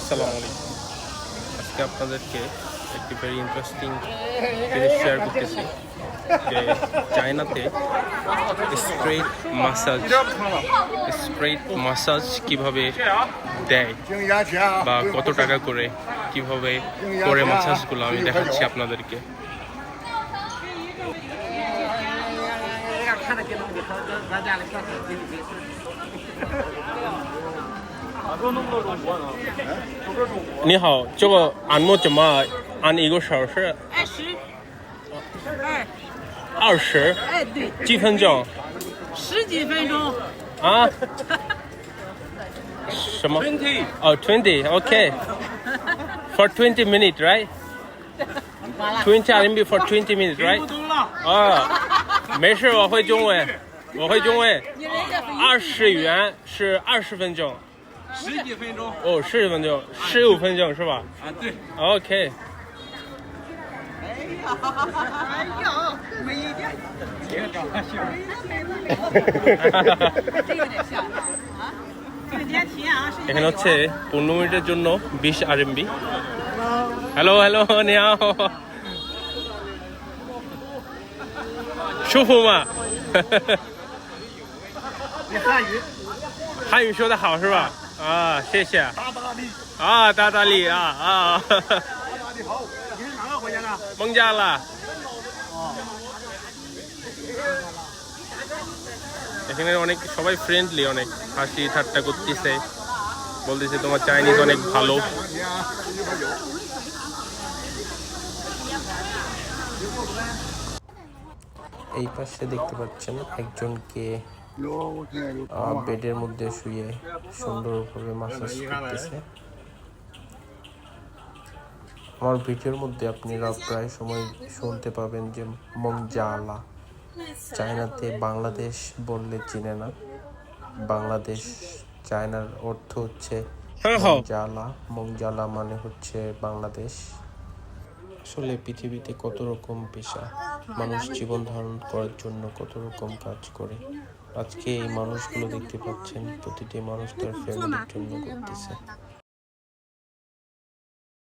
আসসালামু আলাইকুম। আজকে আপনাদেরকে একটি ভেরি ইন্টারেস্টিং জিনিস শেয়ার করতেছি যে চায়নাতে স্ট্রেট মাসাজ কিভাবে দেয় বা কত টাকা করে কিভাবে করে মাসাজগুলো আমি দেখাচ্ছি আপনাদেরকে।你好，这个按摩怎么按一个小时？20，哎，对，几分钟十几分钟。啊？什么？哦，20 OK for 20 minutes right? 20 RMB for 20 minutes right? 啊，没事，我会中文，我会中文。20元是20分钟。十几分钟哦，10分钟，15分钟是吧？啊，对。OK。哎呀，没一点，这个长得像。这有点像啊。这个点题啊，是。এখানে হচ্ছে 15 মিনিটের জন্য 20 RMB। হ্যালো হ্যালো 你好，舒服吗？你汉语？汉语说的好是吧？啊，谢谢。大大力。啊，大大力啊啊！大大力好。你是哪个国家的？蒙加拉。এখানে অনেক সবাই ফ্রেন্ডলি, অনেক হাসি ঠাট্টা করতেছে, বলতেছে তোমার চাইনিজ অনেক ভালো। এই পাশে দেখতে পাচ্ছেন একজনকে বেডের মধ্যে শুয়ে সুন্দরভাবে মাসাজ করতেছে। আমার ভিডিওর মধ্যে আপনারা প্রায় সময় শুনতে পাবেন যে মংজালা। চায়নাতে বাংলাদেশ বললে চিনে না, বাংলাদেশ চায়নার অর্থ হচ্ছে মংজালা। মংজালা মানে হচ্ছে বাংলাদেশ। আসলে পৃথিবীতে কত রকম পেশা, মানুষ জীবন ধারণ করার জন্য কত রকম কাজ করে। আজকে এই মানুষগুলো দেখতে পাচ্ছেন, প্রতিটি মানুষ তার ফ্যামিলির জন্য করতেছে।